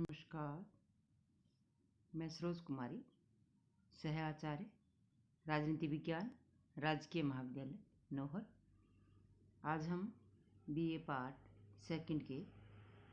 नमस्कार, मैं सरोज कुमारी, सह आचार्य राजनीति विज्ञान, राजकीय महाविद्यालय नौहर। आज हम बीए पार्ट सेकंड के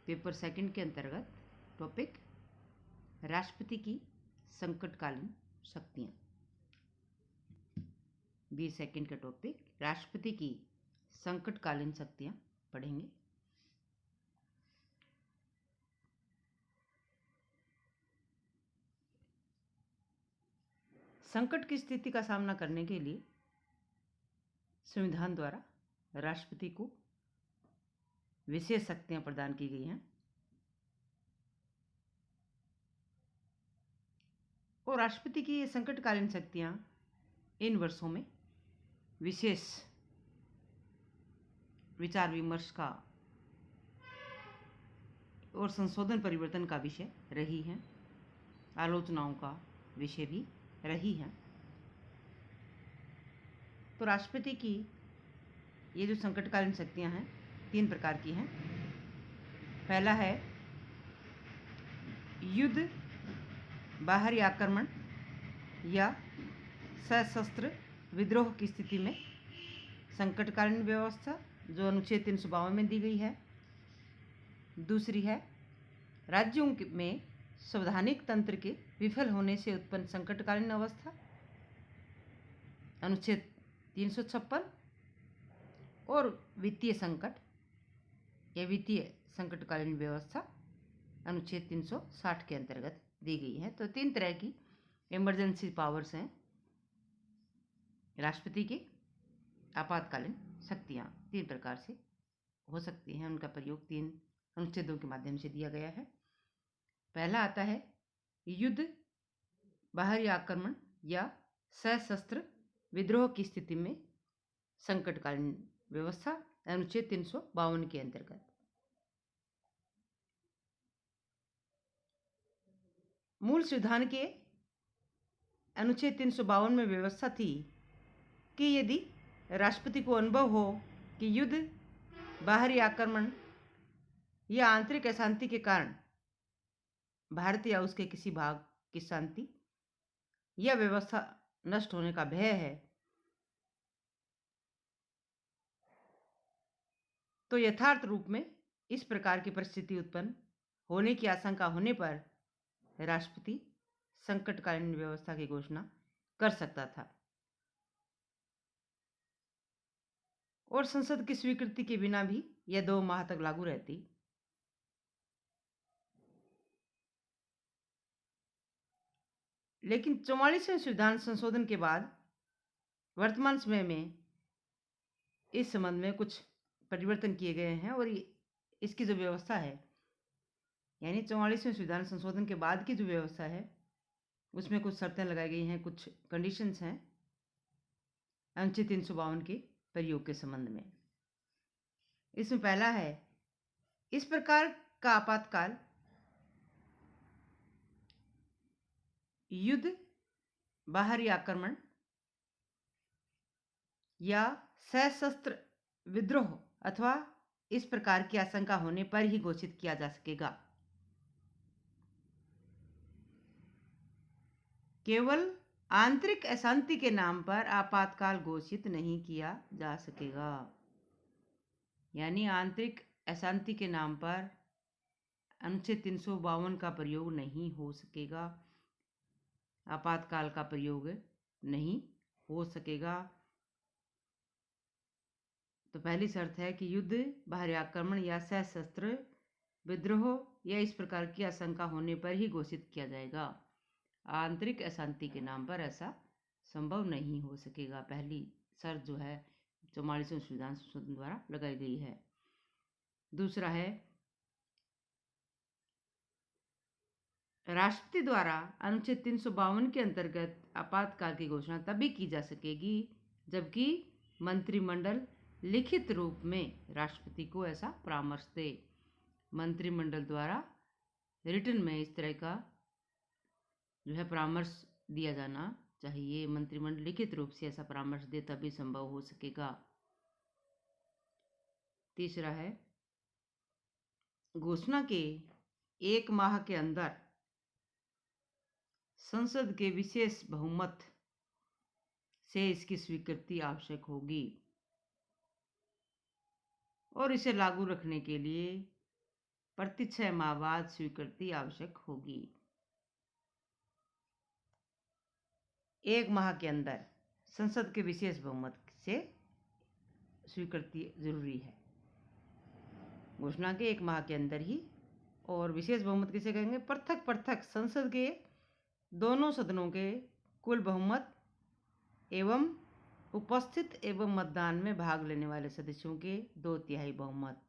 पेपर सेकंड के अंतर्गत टॉपिक राष्ट्रपति की संकटकालीन शक्तियाँ, बीए सेकंड का टॉपिक राष्ट्रपति की संकटकालीन शक्तियाँ पढ़ेंगे। संकट की स्थिति का सामना करने के लिए संविधान द्वारा राष्ट्रपति को विशेष शक्तियां प्रदान की गई हैं और राष्ट्रपति की ये संकटकालीन शक्तियां इन वर्षों में विशेष विचार विमर्श का और संशोधन परिवर्तन का विषय रही हैं, आलोचनाओं का विषय भी रही हैं। तो राष्ट्रपति की ये जो संकटकालीन शक्तियां हैं 3 प्रकार की हैं। पहला है युद्ध, बाहरी आक्रमण या सशस्त्र विद्रोह की स्थिति में संकटकालीन व्यवस्था, जो अनुच्छेद 352 में दी गई है। दूसरी है राज्यों में संवैधानिक तंत्र के विफल होने से उत्पन्न संकटकालीन अवस्था, अनुच्छेद 356। और वित्तीय संकट या वित्तीय संकटकालीन व्यवस्था अनुच्छेद 360 के अंतर्गत दी गई है। तो 3 तरह की इमरजेंसी पावर्स हैं राष्ट्रपति की। आपातकालीन शक्तियाँ 3 प्रकार से हो सकती हैं, उनका प्रयोग 3 अनुच्छेदों के माध्यम से दिया गया है। पहला आता है युद्ध, बाहरी आक्रमण या सशस्त्र विद्रोह की स्थिति में संकटकालीन व्यवस्था, अनुच्छेद 352 के अंतर्गत। मूल संविधान के अनुच्छेद 352 में व्यवस्था थी कि यदि राष्ट्रपति को अनुभव हो कि युद्ध, बाहरी आक्रमण या आंतरिक अशांति के कारण भारत या उसके किसी भाग की शांति या व्यवस्था नष्ट होने का भय है, तो यथार्थ रूप में इस प्रकार की परिस्थिति उत्पन्न होने की आशंका होने पर राष्ट्रपति संकटकालीन व्यवस्था की घोषणा कर सकता था और संसद की स्वीकृति के बिना भी यह 2 माह तक लागू रहती। लेकिन 44वें संविधान संशोधन के बाद वर्तमान समय में इस संबंध में कुछ परिवर्तन किए गए हैं और इसकी जो व्यवस्था है, यानी 44वें संविधान संशोधन के बाद की जो व्यवस्था है उसमें कुछ शर्तें लगाई गई हैं, कुछ कंडीशंस हैं अनुच्छेद 352 के प्रयोग के संबंध में। इसमें पहला है इस प्रकार का आपातकाल युद्ध, बाहरी आक्रमण या सशस्त्र विद्रोह अथवा इस प्रकार की आशंका होने पर ही घोषित किया जा सकेगा। केवल आंतरिक अशांति के नाम पर आपातकाल घोषित नहीं किया जा सकेगा। यानी आंतरिक अशांति के नाम पर अनुच्छेद 352 का प्रयोग नहीं हो सकेगा, आपातकाल का प्रयोग नहीं हो सकेगा। तो पहली शर्त है कि युद्ध, बाहरी आक्रमण या सशस्त्र विद्रोह या इस प्रकार की आशंका होने पर ही घोषित किया जाएगा। आंतरिक अशांति के नाम पर ऐसा संभव नहीं हो सकेगा। पहली शर्त जो है 44वें संविधान संशोधन द्वारा लगाई गई है। दूसरा है राष्ट्रपति द्वारा अनुच्छेद 352 के अंतर्गत आपातकाल की घोषणा तभी की जा सकेगी जबकि मंत्रिमंडल लिखित रूप में राष्ट्रपति को ऐसा परामर्श दे। मंत्रिमंडल द्वारा रिटन में इस तरह का जो है परामर्श दिया जाना चाहिए। मंत्रिमंडल लिखित रूप से ऐसा परामर्श दे तभी संभव हो सकेगा। तीसरा है घोषणा के 1 माह के अंदर संसद के विशेष बहुमत से इसकी स्वीकृति आवश्यक होगी और इसे लागू रखने के लिए प्रति 6 माह बाद स्वीकृति आवश्यक होगी। 1 माह के अंदर संसद के विशेष बहुमत से स्वीकृति जरूरी है। घोषणा के 1 माह के अंदर ही। और विशेष बहुमत किसे कहेंगे? पृथक पृथक संसद के दोनों सदनों के कुल बहुमत एवं उपस्थित एवं मतदान में भाग लेने वाले सदस्यों के 2/3 बहुमत।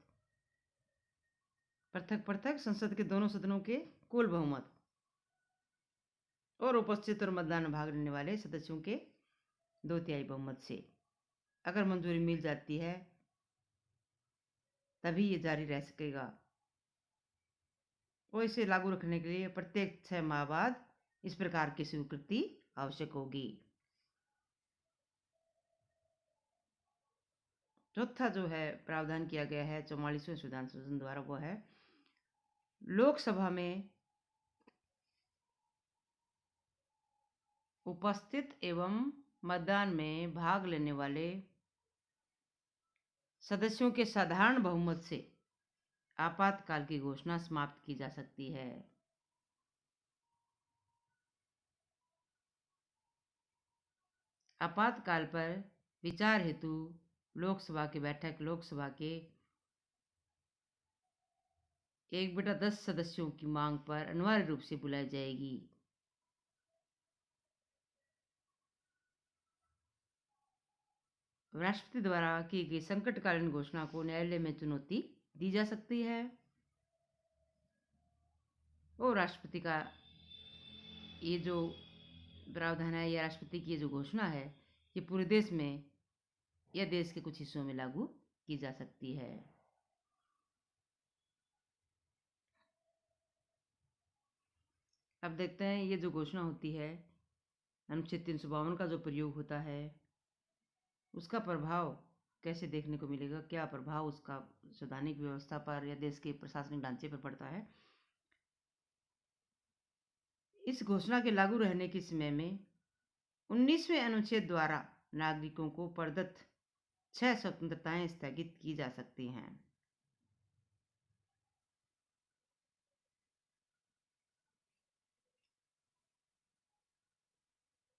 पृथक पृथक संसद के दोनों सदनों के कुल बहुमत और उपस्थित और मतदान में भाग लेने वाले सदस्यों के 2/3 बहुमत से अगर मंजूरी मिल जाती है तभी ये जारी रह सकेगा और इसे लागू रखने के लिए प्रत्येक 6 माह बाद इस प्रकार की स्वीकृति आवश्यक होगी। चौथा जो है प्रावधान किया गया है 44वें संविधान संशोधन द्वारा, वो है लोकसभा में उपस्थित एवं मतदान में भाग लेने वाले सदस्यों के साधारण बहुमत से आपातकाल की घोषणा समाप्त की जा सकती है। आपातकाल पर विचार हेतु लोकसभा की बैठक लोकसभा के 1/10 सदस्यों की मांग पर अनिवार्य रूप से बुलाई जाएगी। राष्ट्रपति द्वारा की गई संकटकालीन घोषणा को न्यायालय में चुनौती दी जा सकती है और राष्ट्रपति का ये जो प्रावधान है या राष्ट्रपति की ये जो घोषणा है ये पूरे देश में या देश के कुछ हिस्सों में लागू की जा सकती है। अब देखते हैं ये जो घोषणा होती है अनुच्छेद 352 का जो प्रयोग होता है उसका प्रभाव कैसे देखने को मिलेगा, क्या प्रभाव उसका संवैधानिक व्यवस्था पर या देश के प्रशासनिक ढांचे पर पड़ता है। इस घोषणा के लागू रहने के समय में 19वें अनुच्छेद द्वारा नागरिकों को प्रदत्त 6 स्वतंत्रताएं स्थगित की जा सकती हैं।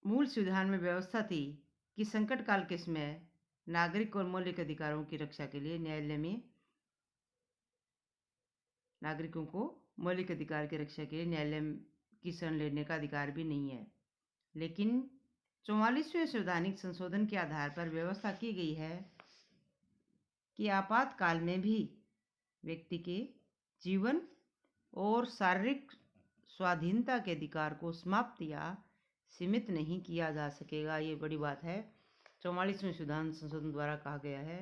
मूल संविधान में व्यवस्था थी कि संकट काल के समय नागरिक और मौलिक अधिकारों की रक्षा के लिए न्यायालय में नागरिकों को मौलिक अधिकार की रक्षा के लिए न्यायालय की शरण लेने का अधिकार भी नहीं है। लेकिन 44वें संवैधानिक संशोधन के आधार पर व्यवस्था की गई है कि आपातकाल में भी व्यक्ति के जीवन और शारीरिक स्वाधीनता के अधिकार को समाप्त या सीमित नहीं किया जा सकेगा। ये बड़ी बात है। 44वें संविधान संशोधन द्वारा कहा गया है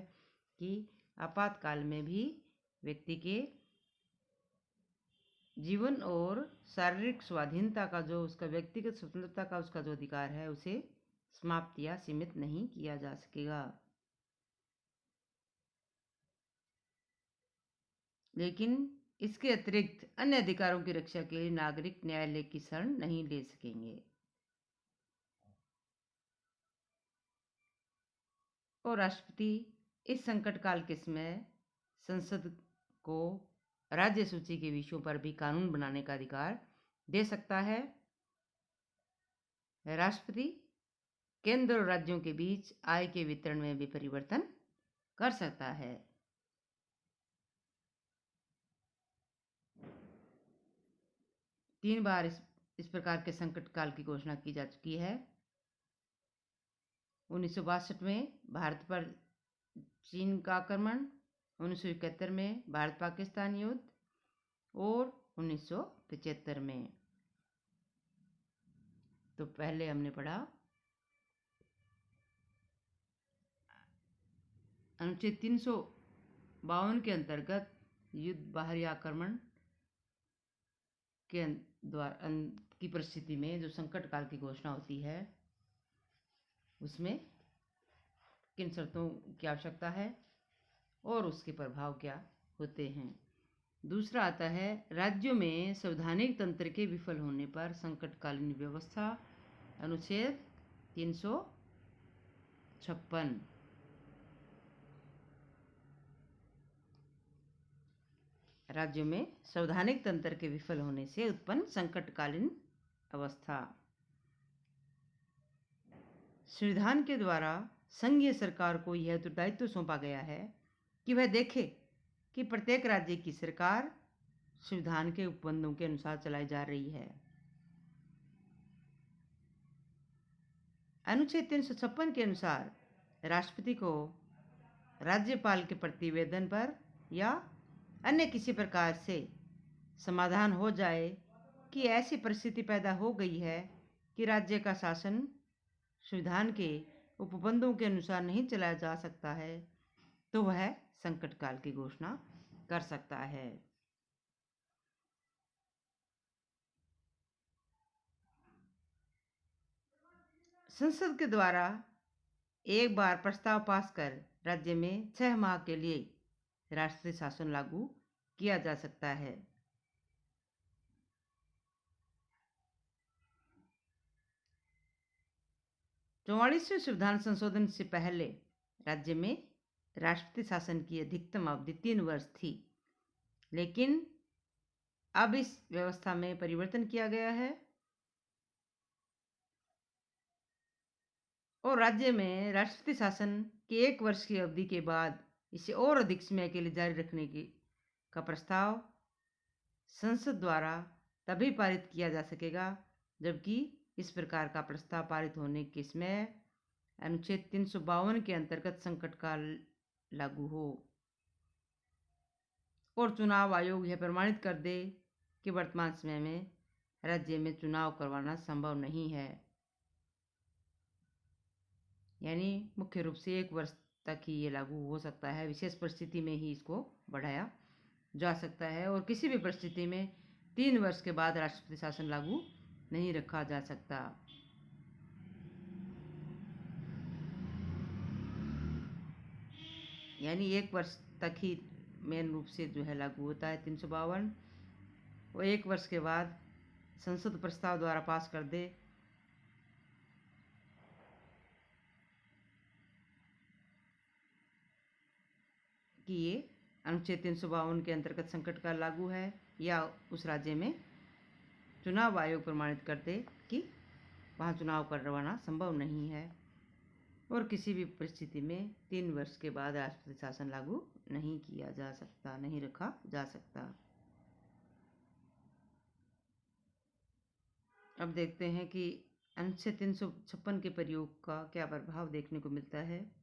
कि आपातकाल में भी व्यक्ति के जीवन और शारीरिक स्वाधीनता का जो उसका व्यक्तिगत स्वतंत्रता का उसका जो अधिकार है उसे समाप्त या सीमित नहीं किया जा सकेगा। लेकिन इसके अतिरिक्त अन्य अधिकारों की रक्षा के लिए नागरिक न्यायालय की शरण नहीं ले सकेंगे। और राष्ट्रपति इस संकट काल के समय संसद को राज्य सूची के विषयों पर भी कानून बनाने का अधिकार दे सकता है। राष्ट्रपति केंद्र और राज्यों के बीच आय के वितरण में भी परिवर्तन कर सकता है। तीन बार इस प्रकार के संकट काल की घोषणा की जा चुकी है। 1962 में भारत पर चीन का आक्रमण, 1971 में भारत पाकिस्तान युद्ध और 1975 में। तो पहले हमने पढ़ा अनुच्छेद 352 के अंतर्गत युद्ध बाहरी आक्रमण के द्वारा की परिस्थिति में जो संकट काल की घोषणा होती है उसमें किन शर्तों की आवश्यकता है और उसके प्रभाव क्या होते हैं। दूसरा आता है राज्यों में संवैधानिक तंत्र के विफल होने पर संकटकालीन व्यवस्था, अनुच्छेद 356। राज्यों में संवैधानिक तंत्र के विफल होने से उत्पन्न संकटकालीन अवस्था। संविधान के द्वारा संघीय सरकार को यह उत्तरदायित्व सौंपा गया है कि वह देखे कि प्रत्येक राज्य की सरकार संविधान के उपबंधों के अनुसार चलाई जा रही है। अनुच्छेद 356 के अनुसार राष्ट्रपति को राज्यपाल के प्रतिवेदन पर या अन्य किसी प्रकार से समाधान हो जाए कि ऐसी परिस्थिति पैदा हो गई है कि राज्य का शासन संविधान के उपबंधों के अनुसार नहीं चलाया जा सकता है, तो वह संकट काल की घोषणा कर सकता है। संसद के द्वारा एक बार प्रस्ताव पास कर राज्य में 6 माह के लिए राष्ट्रीय शासन लागू किया जा सकता है। चौवालीसवें संविधान संशोधन से पहले राज्य में राष्ट्रपति शासन की अधिकतम अवधि 3 वर्ष थी, लेकिन अब इस व्यवस्था में परिवर्तन किया गया है और राज्य में राष्ट्रपति शासन के 1 वर्ष की अवधि के बाद इसे और अधिक समय के लिए जारी रखने का प्रस्ताव संसद द्वारा तभी पारित किया जा सकेगा जबकि इस प्रकार का प्रस्ताव पारित होने के समय अनुच्छेद 352 के अंतर्गत संकट काल लागू हो और चुनाव आयोग यह प्रमाणित कर दे कि वर्तमान समय में राज्य में चुनाव करवाना संभव नहीं है। यानी मुख्य रूप से 1 वर्ष तक ही ये लागू हो सकता है। विशेष परिस्थिति में ही इसको बढ़ाया जा सकता है और किसी भी परिस्थिति में 3 वर्ष के बाद राष्ट्रपति शासन लागू नहीं रखा जा सकता। यानी 1 वर्ष तक ही मेन रूप से जो है लागू होता है 352 और 1 वर्ष के बाद संसद प्रस्ताव द्वारा पास कर दे कि ये अनुच्छेद 352 के अंतर्गत संकट काल लागू है या उस राज्य में चुनाव आयोग प्रमाणित कर दे कि वहाँ चुनाव करवाना संभव नहीं है और किसी भी परिस्थिति में 3 वर्ष के बाद राष्ट्रपति शासन लागू नहीं किया जा सकता, नहीं रखा जा सकता। अब देखते हैं कि अनुच्छेद 356 के प्रयोग का क्या प्रभाव देखने को मिलता है।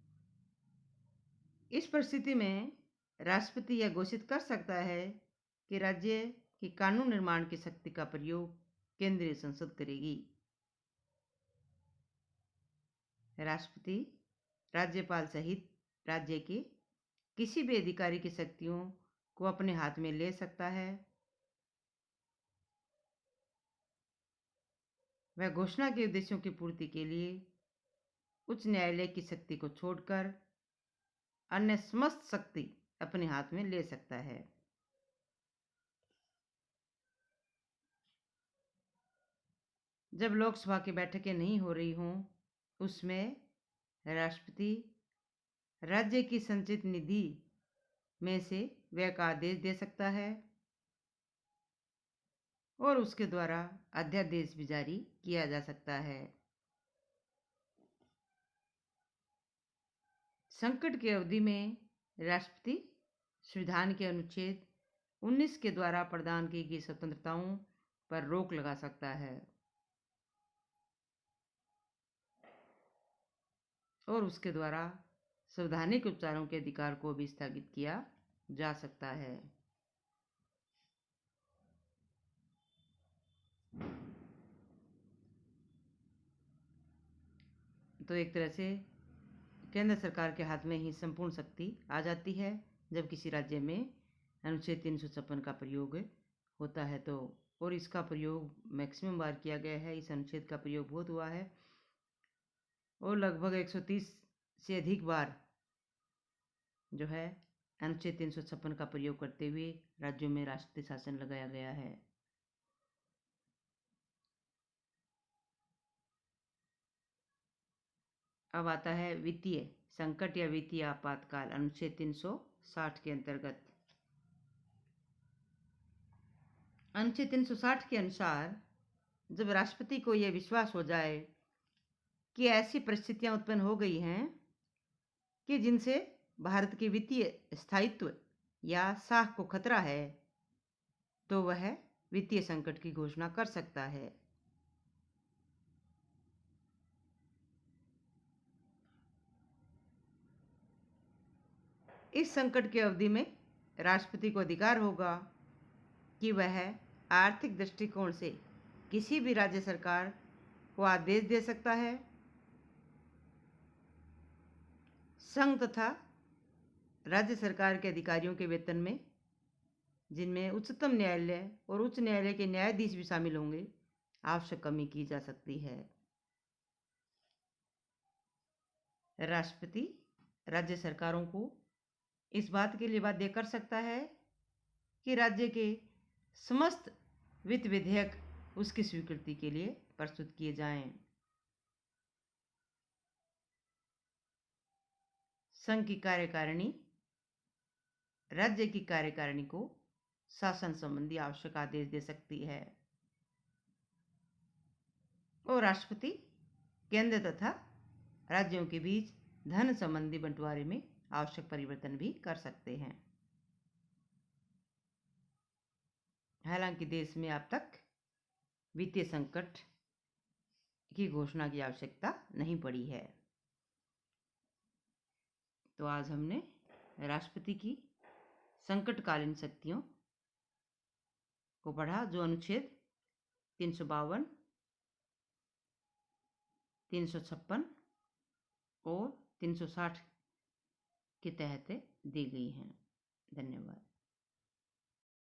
इस परिस्थिति में राष्ट्रपति यह घोषित कर सकता है कि राज्य की कानून निर्माण की शक्ति का प्रयोग केंद्रीय संसद करेगी। राष्ट्रपति राज्यपाल सहित राज्य के किसी भी अधिकारी की शक्तियों को अपने हाथ में ले सकता है। वह घोषणा के उद्देश्यों की पूर्ति के लिए उच्च न्यायालय की शक्ति को छोड़कर अन्य समस्त शक्ति अपने हाथ में ले सकता है। जब लोकसभा की बैठकें नहीं हो रही हों उसमें राष्ट्रपति राज्य की संचित निधि में से व्यय का आदेश दे सकता है और उसके द्वारा अध्यादेश भी जारी किया जा सकता है। संकट की अवधि में राष्ट्रपति संविधान के अनुच्छेद 19 के द्वारा प्रदान की गई स्वतंत्रताओं पर रोक लगा सकता है और उसके द्वारा संवैधानिक उपचारों के अधिकार को भी स्थगित किया जा सकता है। तो एक तरह से केंद्र सरकार के हाथ में ही संपूर्ण शक्ति आ जाती है जब किसी राज्य में अनुच्छेद 356 का प्रयोग होता है तो, और इसका प्रयोग मैक्सिमम बार किया गया है। इस अनुच्छेद का प्रयोग बहुत हुआ है और लगभग 130 से अधिक बार जो है अनुच्छेद 356 का प्रयोग करते हुए राज्यों में राष्ट्रपति शासन लगाया गया है। अब आता है वित्तीय संकट या वित्तीय आपातकाल, अनुच्छेद 360 के अंतर्गत। अनुच्छेद 360 के अनुसार जब राष्ट्रपति को यह विश्वास हो जाए कि ऐसी परिस्थितियां उत्पन्न हो गई हैं कि जिनसे भारत के वित्तीय स्थायित्व या साख को खतरा है, तो वह वित्तीय संकट की घोषणा कर सकता है। इस संकट की अवधि में राष्ट्रपति को अधिकार होगा कि वह आर्थिक दृष्टिकोण से किसी भी राज्य सरकार को आदेश दे सकता है। संघ तथा राज्य सरकार के अधिकारियों के वेतन में, जिनमें उच्चतम न्यायालय और उच्च न्यायालय के न्यायाधीश भी शामिल होंगे, आवश्यक कमी की जा सकती है। राष्ट्रपति राज्य सरकारों को इस बात के लिए बाध्य कर सकता है कि राज्य के समस्त वित्त विधेयक उसकी स्वीकृति के लिए प्रस्तुत किए जाएं। संघ की कार्यकारिणी राज्य की कार्यकारिणी को शासन संबंधी आवश्यक आदेश दे सकती है और राष्ट्रपति केंद्र तथा राज्यों के बीच धन संबंधी बंटवारे में आवश्यक परिवर्तन भी कर सकते हैं। हालांकि देश में अब तक वित्तीय संकट की घोषणा की आवश्यकता नहीं पड़ी है। तो आज हमने राष्ट्रपति की संकटकालीन शक्तियों को पढ़ा, जो अनुच्छेद 352, 356 और 360 के तहत दी गई हैं। धन्यवाद।